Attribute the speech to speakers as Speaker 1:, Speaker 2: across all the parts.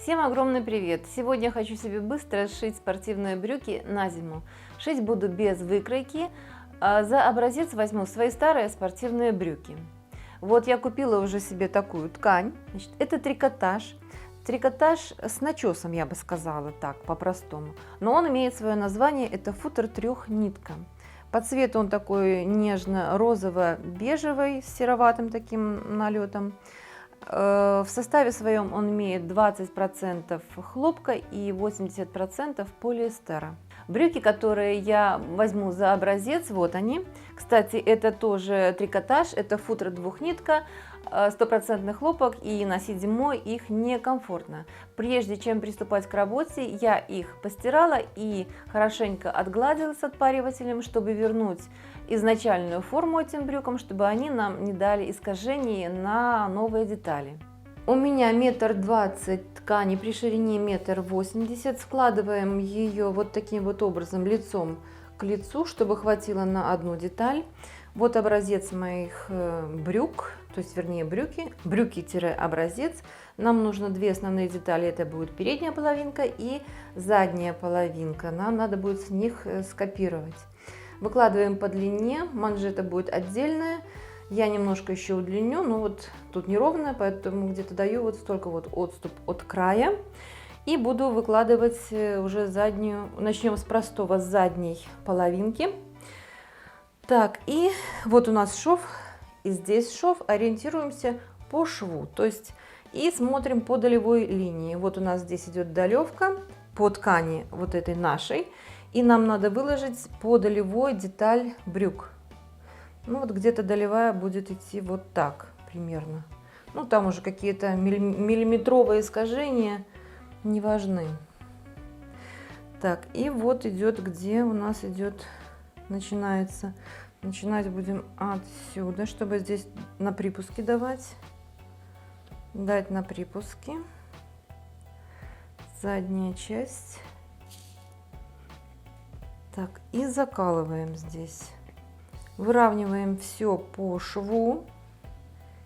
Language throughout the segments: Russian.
Speaker 1: Всем огромный привет! Сегодня я хочу себе быстро сшить спортивные брюки на зиму. Шить буду без выкройки. За образец возьму свои старые спортивные брюки. Вот я купила уже себе такую ткань. Значит, это трикотаж. Трикотаж с начесом, я бы сказала так, по-простому. Но он имеет свое название, это футер трехнитка. По цвету он такой нежно-розово-бежевый, с сероватым таким налетом. В составе своем он имеет 20% хлопка и 80% полиэстера. Брюки, которые я возьму за образец, вот они. Кстати, это тоже трикотаж, это футер двухнитка, 100% хлопок, и носить зимой их некомфортно. Прежде чем приступать к работе, я их постирала и хорошенько отгладила с отпаривателем, чтобы вернуть изначальную форму этим брюкам, чтобы они нам не дали искажений на новые детали. У меня 1,20 м ткани при ширине 1,80 м. Складываем ее вот таким вот образом лицом к лицу, чтобы хватило на одну деталь. Вот образец моих брюк, то есть вернее брюки-образец. Нам нужно две основные детали, это будет передняя половинка и задняя половинка. Нам надо будет с них скопировать. Выкладываем по длине, манжета будет отдельная. Я немножко еще удлиню, но вот тут неровная, поэтому где-то даю вот столько вот отступ от края. И буду выкладывать уже заднюю, начнем с простого, с задней половинки. Так, и вот у нас шов, и здесь шов, ориентируемся по шву, то есть и смотрим по долевой линии. Вот у нас здесь идет долевка по ткани вот этой нашей, и нам надо выложить по долевой деталь брюк. Ну вот где-то долевая будет идти вот так примерно. Ну там уже какие-то миллиметровые искажения не важны. Так, и вот идет, где у нас идет, начинается. Начинать будем отсюда, чтобы здесь на припуске давать. Дать на припуске. Задняя часть. Так, и закалываем здесь. Выравниваем все по шву.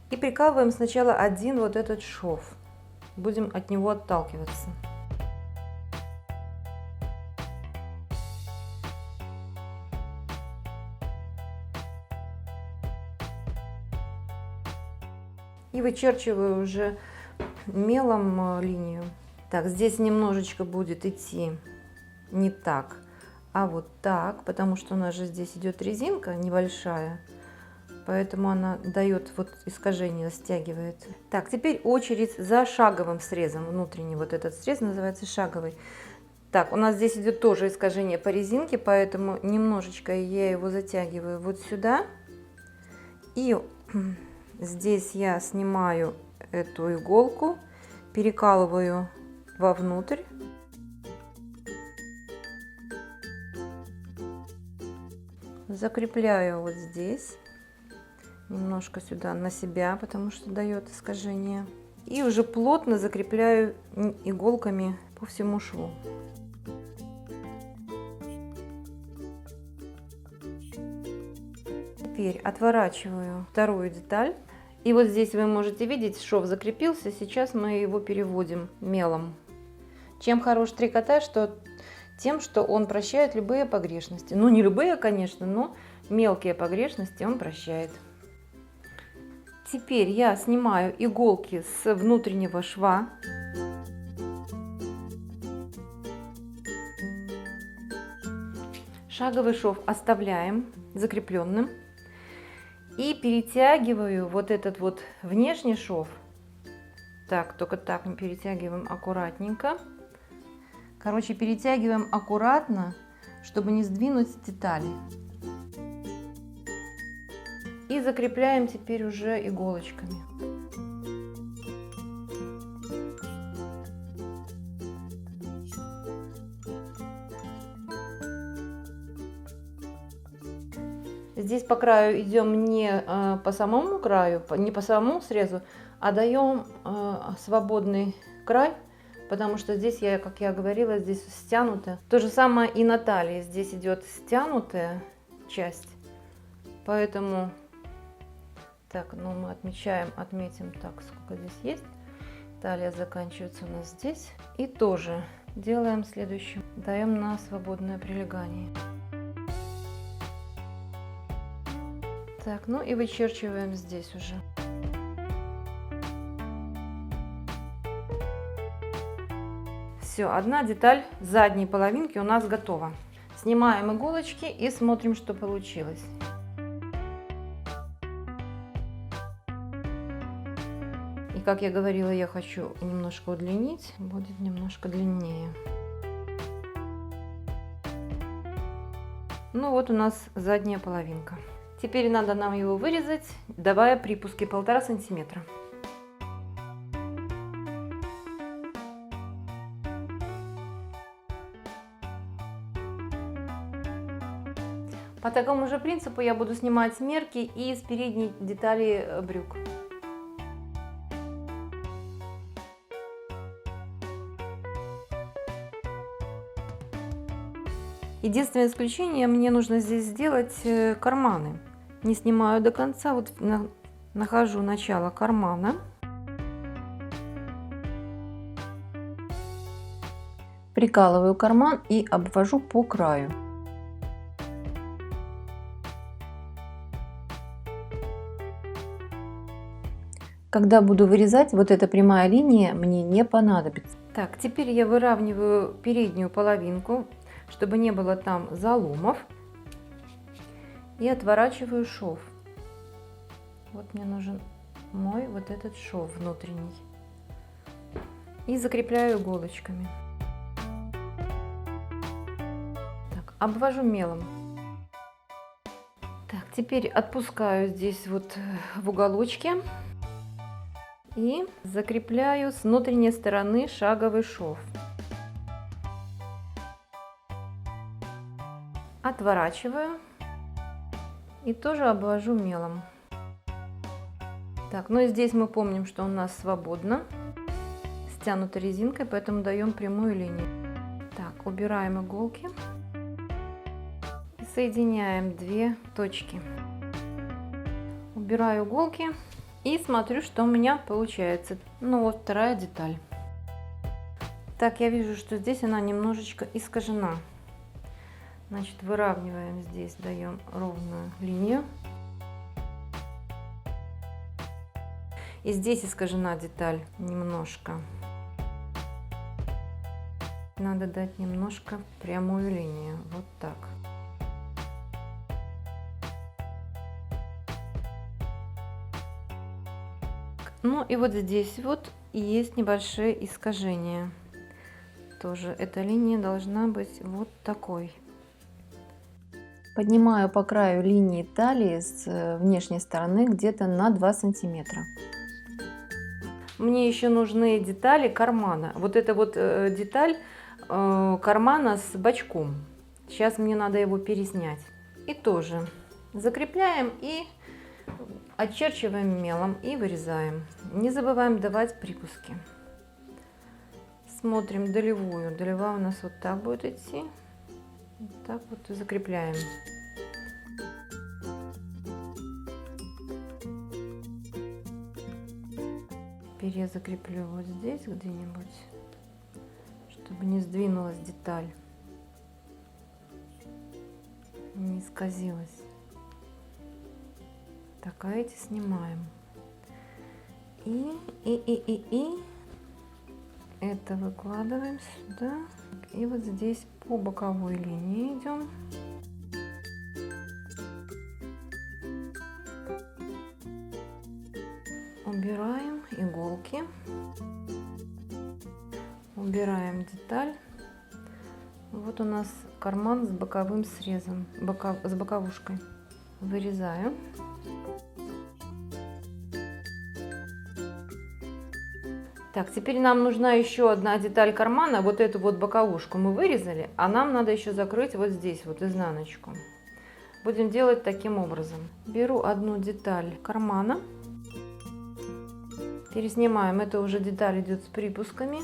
Speaker 1: И прикалываем сначала один вот этот шов. Будем от него отталкиваться. И вычерчиваю уже мелом линию. Так, здесь немножечко будет идти не так, а вот так, потому что у нас же здесь идет резинка небольшая, поэтому она дает вот искажение, стягивает. Так, теперь очередь за шаговым срезом. Внутренний вот этот срез называется шаговый. Так, у нас здесь идет тоже искажение по резинке, поэтому немножечко я его затягиваю вот сюда. И здесь я снимаю эту иголку, перекалываю вовнутрь. Закрепляю вот здесь, немножко сюда на себя, потому что дает искажение. И уже плотно закрепляю иголками по всему шву. Теперь отворачиваю вторую деталь. И вот здесь вы можете видеть, шов закрепился. Сейчас мы его переводим мелом. Чем хорош трикотаж, что тем, что он прощает любые погрешности. Ну, не любые, конечно, но мелкие погрешности он прощает. Теперь я снимаю иголки с внутреннего шва. Шаговый шов оставляем закрепленным. И перетягиваю вот этот вот внешний шов. Так, только так мы перетягиваем аккуратненько. Короче, перетягиваем аккуратно, чтобы не сдвинуть детали. И закрепляем теперь уже иголочками. Здесь по краю идем не по самому краю, не по самому срезу, а даем свободный край, потому что здесь, как я говорила, здесь стянуто. То же самое и на талии. Здесь идет стянутая часть, поэтому так, ну мы отметим так, сколько здесь есть. Талия заканчивается у нас здесь. И тоже делаем следующее. Даем на свободное прилегание. Так, ну и вычерчиваем здесь уже. Все, одна деталь задней половинки у нас готова. Снимаем иголочки и смотрим, что получилось. И как я говорила, я хочу немножко удлинить, будет немножко длиннее. Ну вот у нас задняя половинка. Теперь надо нам его вырезать, давая припуски 1,5 сантиметра. По такому же принципу я буду снимать мерки и с передней детали брюк. Единственное исключение, мне нужно здесь сделать карманы. Не снимаю до конца, вот нахожу начало кармана. Прикалываю карман и обвожу по краю. Когда буду вырезать, вот эта прямая линия мне не понадобится. Так, теперь я выравниваю переднюю половинку, чтобы не было там заломов. И отворачиваю шов. Вот мне нужен мой вот этот шов внутренний. И закрепляю иголочками. Так, обвожу мелом. Так, теперь отпускаю здесь вот в уголочке. И закрепляю с внутренней стороны шаговый шов. Отворачиваю и тоже обвожу мелом. Так, ну и здесь мы помним, что у нас свободно, стянута резинкой, поэтому даем прямую линию. Так, убираем иголки и соединяем две точки. Убираю иголки и смотрю, что у меня получается. Ну вот вторая деталь. Так, я вижу, что здесь она немножечко искажена. Значит, выравниваем здесь, даем ровную линию. И здесь искажена деталь немножко. Надо дать немножко прямую линию. Вот так. Ну и вот здесь вот есть небольшие искажения. Тоже эта линия должна быть вот такой. Поднимаю по краю линии талии с внешней стороны где-то на 2 сантиметра. Мне еще нужны детали кармана. Вот эта вот деталь кармана с бочком. Сейчас мне надо его переснять. И тоже закрепляем и очерчиваем мелом и вырезаем. Не забываем давать припуски. Смотрим долевую. Долевая у нас вот так будет идти. Вот так вот и закрепляем. Теперь я закреплю вот здесь где-нибудь, чтобы не сдвинулась деталь, не исказилась. Так, а эти снимаем. И это выкладываем сюда. И вот здесь по боковой линии идем. Убираем иголки. Убираем деталь. Вот у нас карман с боковым срезом, с боковушкой. Вырезаю. Так, теперь нам нужна еще одна деталь кармана. Вот эту вот боковушку мы вырезали, а нам надо еще закрыть вот здесь вот изнаночку. Будем делать таким образом. Беру одну деталь кармана, переснимаем. Это уже деталь идет с припусками.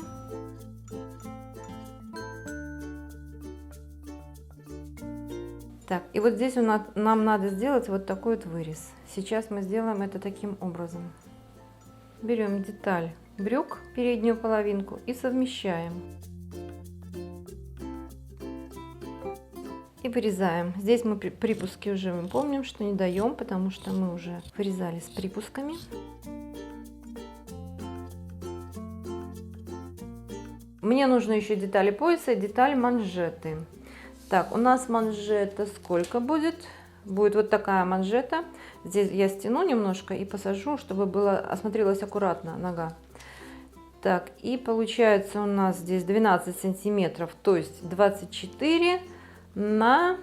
Speaker 1: Так, и вот здесь нам надо сделать вот такой вот вырез. Сейчас мы сделаем это таким образом. Берем деталь брюк, переднюю половинку, и совмещаем. И вырезаем. Здесь мы припуски уже мы помним, что не даем, потому что мы уже вырезали с припусками. Мне нужно еще детали пояса и деталь манжеты. Так, у нас манжета сколько будет? Будет вот такая манжета. Здесь я стяну немножко и посажу, чтобы было осмотрелась аккуратно нога. Так, и получается у нас здесь 12 сантиметров, то есть 24 на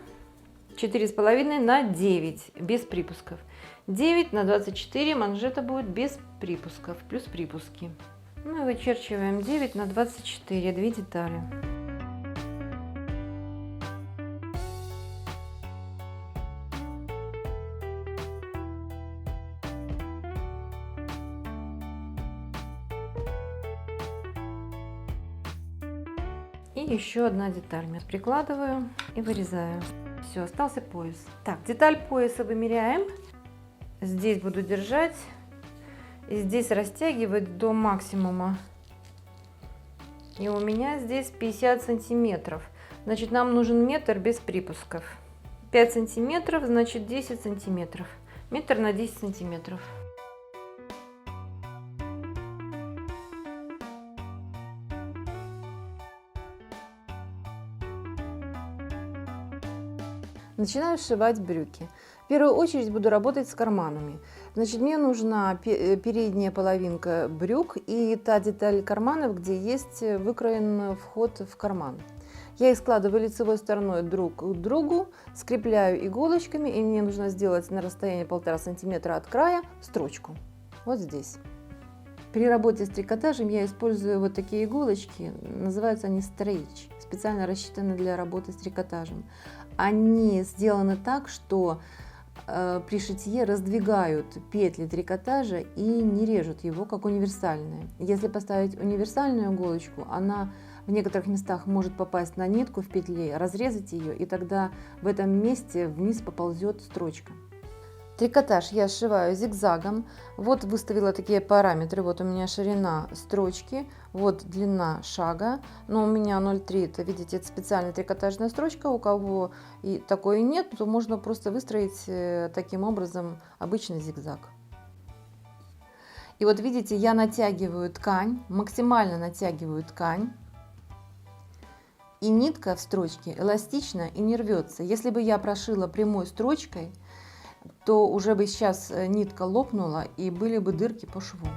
Speaker 1: 4,5 на 9 без припусков. 9 на 24 манжета будет без припусков, плюс припуски. Ну и вычерчиваем 9 на 24, 2 детали. И еще одна деталь я прикладываю и вырезаю. Все, остался пояс. Так, деталь пояса вымеряем. Здесь буду держать и здесь растягивать до максимума. И у меня здесь 50 сантиметров. Значит, нам нужен метр без припусков. 5 сантиметров, значит 10 сантиметров. Метр на 10 сантиметров. Начинаю сшивать брюки. В первую очередь буду работать с карманами. Значит, мне нужна передняя половинка брюк и та деталь карманов, где есть выкроен вход в карман. Я их складываю лицевой стороной друг к другу, скрепляю иголочками, и мне нужно сделать на расстоянии 1,5 сантиметра от края строчку. Вот здесь. При работе с трикотажем я использую вот такие иголочки, называются они стрейч, специально рассчитаны для работы с трикотажем. Они сделаны так, что при шитье раздвигают петли трикотажа и не режут его, как универсальные. Если поставить универсальную иголочку, она в некоторых местах может попасть на нитку в петле, разрезать ее, и тогда в этом месте вниз поползет строчка. Трикотаж я сшиваю зигзагом. Вот выставила такие параметры. Вот у меня ширина строчки, вот длина шага. Но у меня 0,3, это, видите, это специальная трикотажная строчка. У кого и такой нет, то можно просто выстроить таким образом обычный зигзаг. И вот видите, я натягиваю ткань, максимально натягиваю ткань. И нитка в строчке эластична и не рвется. Если бы я прошила прямой строчкой, то уже бы сейчас нитка лопнула и были бы дырки по шву.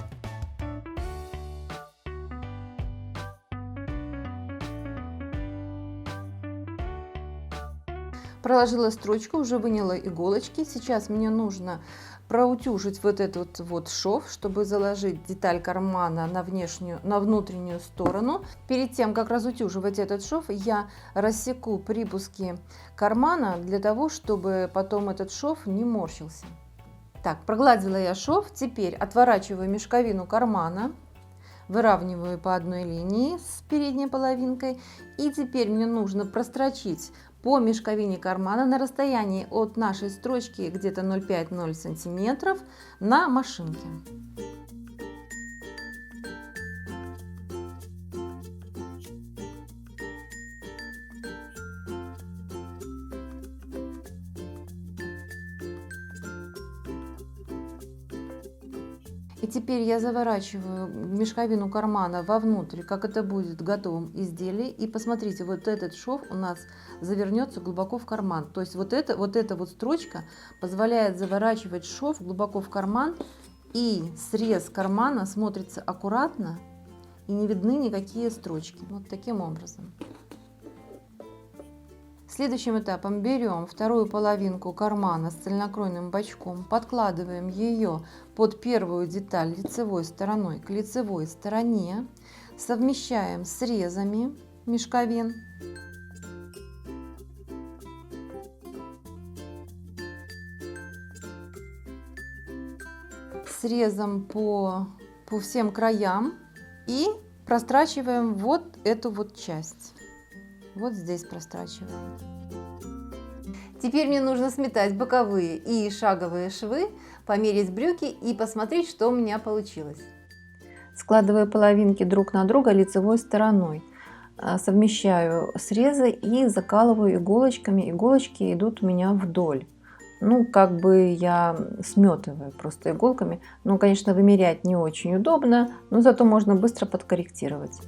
Speaker 1: Проложила строчку, уже выняла иголочки. Сейчас мне нужно проутюжить вот этот вот шов, чтобы заложить деталь кармана на внутреннюю сторону. Перед тем, как разутюживать этот шов, я рассеку припуски кармана для того, чтобы потом этот шов не морщился. Так, прогладила я шов. Теперь отворачиваю мешковину кармана, выравниваю по одной линии с передней половинкой. И теперь мне нужно прострочить по мешковине кармана на расстоянии от нашей строчки где-то 0,5-0 сантиметров на машинке. И теперь я заворачиваю мешковину кармана вовнутрь, как это будет в готовом изделии. И посмотрите, вот этот шов у нас завернется глубоко в карман. То есть вот эта строчка позволяет заворачивать шов глубоко в карман. И срез кармана смотрится аккуратно и не видны никакие строчки. Вот таким образом. Следующим этапом берем вторую половинку кармана с цельнокроенным бочком, подкладываем ее под первую деталь лицевой стороной к лицевой стороне, совмещаем срезами мешковин. Срезом по всем краям и прострачиваем вот эту вот часть. Вот здесь прострачиваем. Теперь мне нужно сметать боковые и шаговые швы, померить брюки и посмотреть, что у меня получилось. Складываю половинки друг на друга лицевой стороной. Совмещаю срезы и закалываю иголочками. Иголочки идут у меня вдоль. Ну, как бы я сметываю просто иголками. Ну, конечно, вымерять не очень удобно, но зато можно быстро подкорректировать.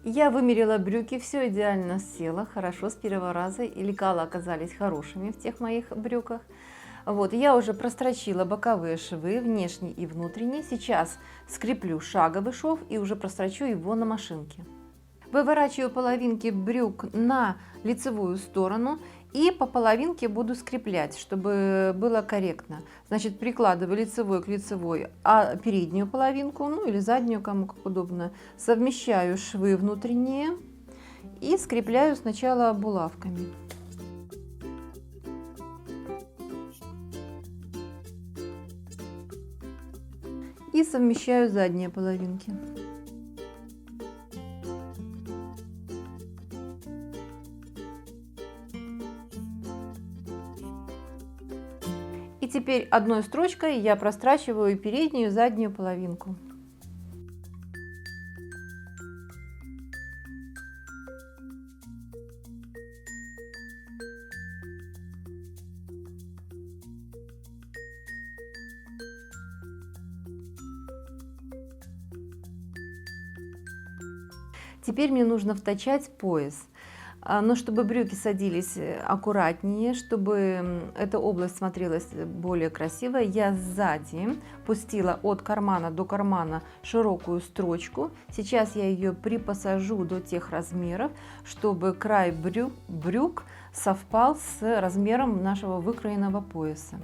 Speaker 1: Я вымерила брюки, все идеально село, хорошо с первого раза, и лекала оказались хорошими в тех моих брюках. Вот, я уже прострочила боковые швы, внешний и внутренний. Сейчас скреплю шаговый шов и уже прострочу его на машинке. Выворачиваю половинки брюк на лицевую сторону и по половинке буду скреплять, чтобы было корректно. Значит, прикладываю лицевой к лицевой, а переднюю половинку, ну или заднюю, кому как удобно, совмещаю швы внутренние и скрепляю сначала булавками. И совмещаю задние половинки. И теперь одной строчкой я прострачиваю переднюю и заднюю половинку. Теперь мне нужно втачать пояс. Но чтобы брюки садились аккуратнее, чтобы эта область смотрелась более красиво, я сзади пустила от кармана до кармана широкую строчку. Сейчас я ее припосажу до тех размеров, чтобы край брюк совпал с размером нашего выкроенного пояса.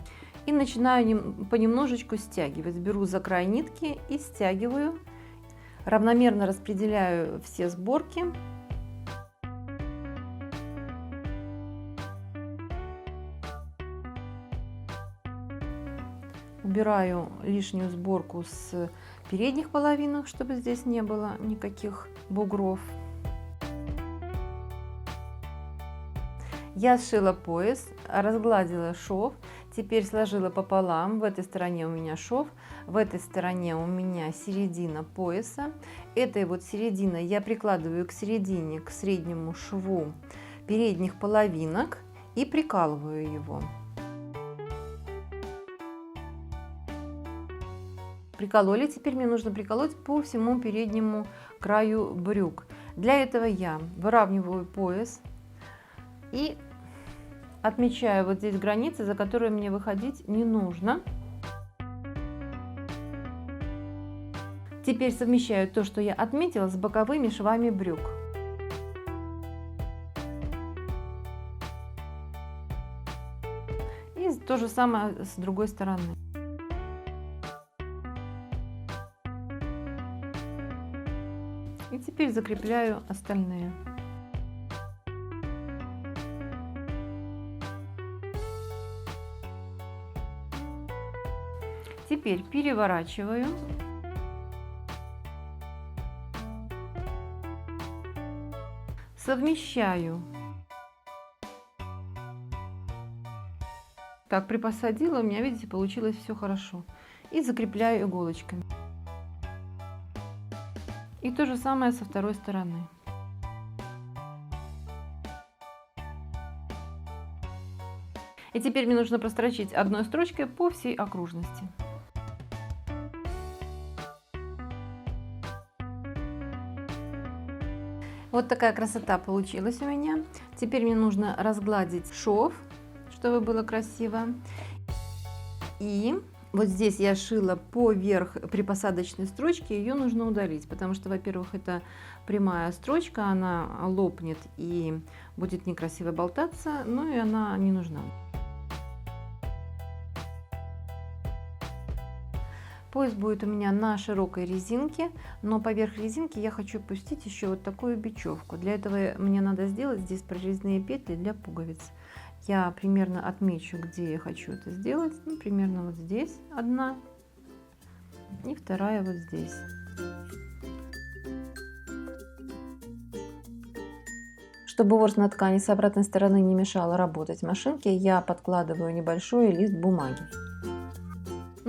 Speaker 1: И начинаю понемножечку стягивать. Беру за край нитки и стягиваю. Равномерно распределяю все сборки. Убираю лишнюю сборку с передних половинок, чтобы здесь не было никаких бугров. Я сшила пояс, разгладила шов, теперь сложила пополам. В этой стороне у меня шов, в этой стороне у меня середина пояса. Этой вот серединой я прикладываю к середине, к среднему шву передних половинок и прикалываю его. Прикололи, теперь мне нужно приколоть по всему переднему краю брюк. Для этого я выравниваю пояс и отмечаю вот здесь границы, за которые мне выходить не нужно. Теперь совмещаю то, что я отметила, с боковыми швами брюк. И то же самое с другой стороны. И теперь закрепляю остальные. Теперь переворачиваю. Совмещаю. Так, припосадила, у меня, видите, получилось все хорошо. И закрепляю иголочками. И то же самое со второй стороны. И теперь мне нужно прострочить одной строчкой по всей окружности. Вот такая красота получилась у меня. Теперь мне нужно разгладить шов, чтобы было красиво. И вот здесь я шила поверх припосадочной строчки, ее нужно удалить, потому что, во-первых, это прямая строчка, она лопнет и будет некрасиво болтаться, ну и она не нужна. Пояс будет у меня на широкой резинке, но поверх резинки я хочу пустить еще вот такую бечевку. Для этого мне надо сделать здесь прорезные петли для пуговиц. Я примерно отмечу, где я хочу это сделать. Ну, примерно вот здесь одна и вторая вот здесь. Чтобы ворс на ткани с обратной стороны не мешало работать машинке, я подкладываю небольшой лист бумаги.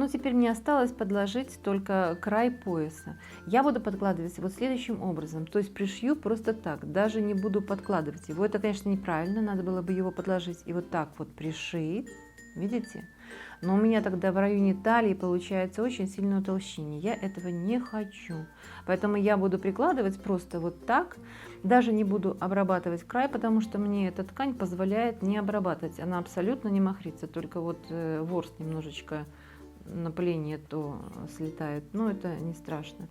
Speaker 1: Ну, теперь мне осталось подложить только край пояса. Я буду подкладывать вот следующим образом. То есть пришью просто так, даже не буду подкладывать его. Это, конечно, неправильно, надо было бы его подложить и вот так вот пришить. Видите? Но у меня тогда в районе талии получается очень сильное утолщение. Я этого не хочу. Поэтому я буду прикладывать просто вот так. Даже не буду обрабатывать край, потому что мне эта ткань позволяет не обрабатывать. Она абсолютно не махрится, только вот ворс немножечко напыление то слетает. Но это не страшно.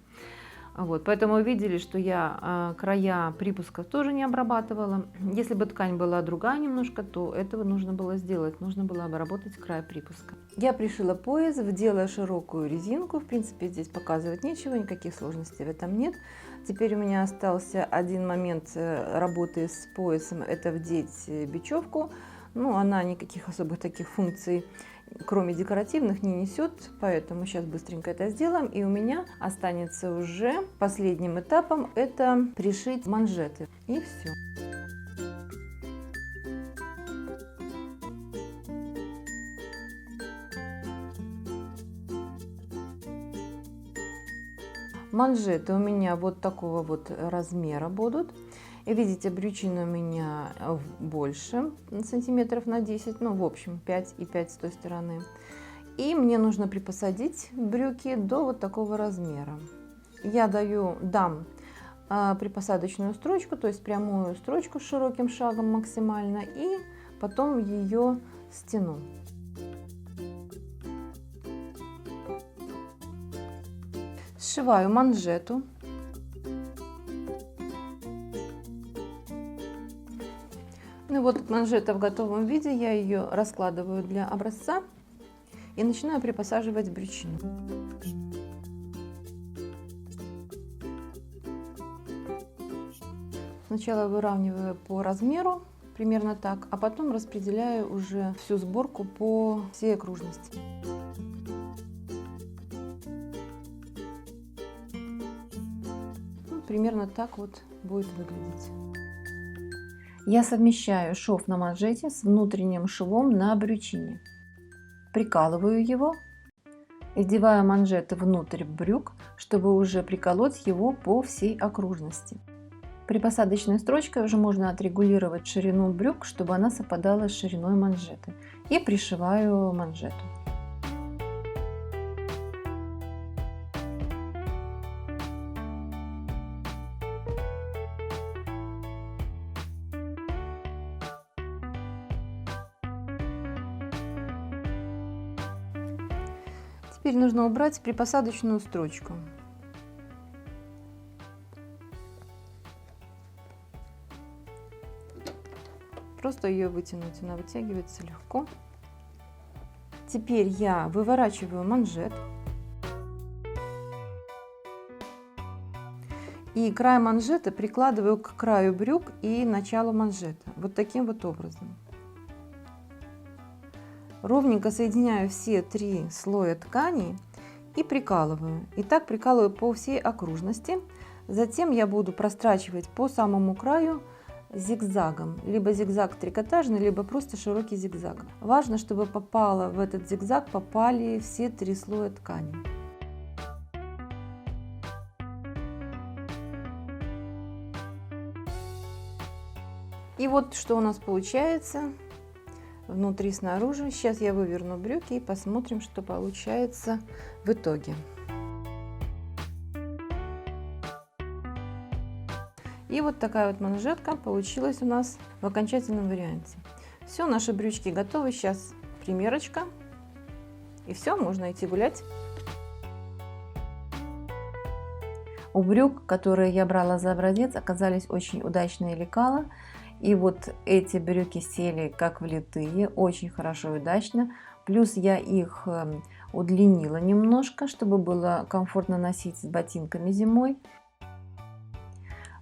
Speaker 1: Вот, поэтому вы видели, что я края припуска тоже не обрабатывала. Если бы ткань была другая немножко, то этого нужно было сделать. Нужно было обработать край припуска. Я пришила пояс, вдела широкую резинку. В принципе, здесь показывать нечего, никаких сложностей в этом нет. Теперь у меня остался один момент работы с поясом. Это вдеть бечевку. Ну, она никаких особых таких функций, кроме декоративных, не несет, поэтому сейчас быстренько это сделаем. И у меня останется уже последним этапом это пришить манжеты. И все. Манжеты у меня вот такого вот размера будут. И видите, брючина у меня больше, сантиметров на 10, ну, в общем, 5 и 5 с той стороны. И мне нужно припосадить брюки до вот такого размера. Я дам припосадочную строчку, то есть прямую строчку с широким шагом максимально, и потом ее стяну. Сшиваю манжету. Ну и вот манжета в готовом виде, я ее раскладываю для образца и начинаю припосаживать брючину. Сначала выравниваю по размеру, примерно так, а потом распределяю уже всю сборку по всей окружности. Ну, примерно так вот будет выглядеть. Я совмещаю шов на манжете с внутренним швом на брючине. Прикалываю его, одеваю манжеты внутрь брюк, чтобы уже приколоть его по всей окружности. Припосадочной строчкой уже можно отрегулировать ширину брюк, чтобы она совпадала с шириной манжеты. И пришиваю манжету. Теперь нужно убрать припосадочную строчку. Просто ее вытянуть, она вытягивается легко. Теперь я выворачиваю манжет. И край манжета прикладываю к краю брюк и началу манжета. Вот таким вот образом. Ровненько соединяю все 3 слоя ткани и прикалываю. И так прикалываю по всей окружности. Затем я буду прострачивать по самому краю зигзагом. Либо зигзаг трикотажный, либо просто широкий зигзаг. Важно, чтобы в этот зигзаг попали все 3 слоя ткани. И вот что у нас получается. Внутри, снаружи. Сейчас я выверну брюки и посмотрим, что получается в итоге. И вот такая вот манжетка получилась у нас в окончательном варианте. Все, наши брючки готовы. Сейчас примерочка. И все, можно идти гулять. У брюк, которые я брала за образец, оказались очень удачные лекала. И вот эти брюки сели как влитые, очень хорошо и удачно. Плюс я их удлинила немножко, чтобы было комфортно носить с ботинками зимой.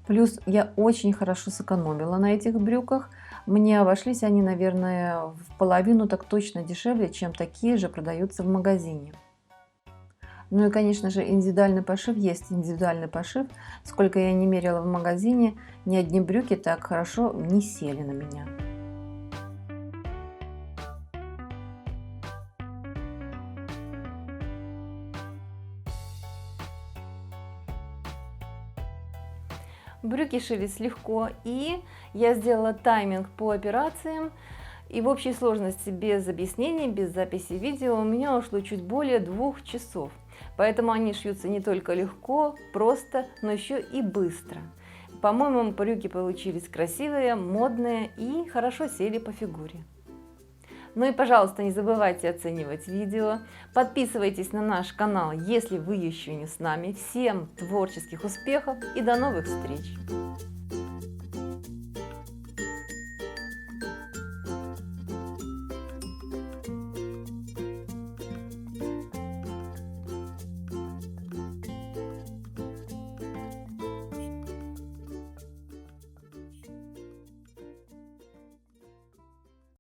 Speaker 1: Плюс я очень хорошо сэкономила на этих брюках. Мне обошлись они, наверное, в половину так точно дешевле, чем такие же продаются в магазине. Ну и, конечно же, индивидуальный пошив есть индивидуальный пошив. Сколько я не мерила в магазине, ни одни брюки так хорошо не сели на меня. Брюки шились легко, и я сделала тайминг по операциям. И в общей сложности, без объяснений, без записи видео, у меня ушло чуть более 2 часов. Поэтому они шьются не только легко, просто, но еще и быстро. По-моему, брюки получились красивые, модные и хорошо сели по фигуре. Ну и, пожалуйста, не забывайте оценивать видео, подписывайтесь на наш канал, если вы еще не с нами. Всем творческих успехов и до новых встреч!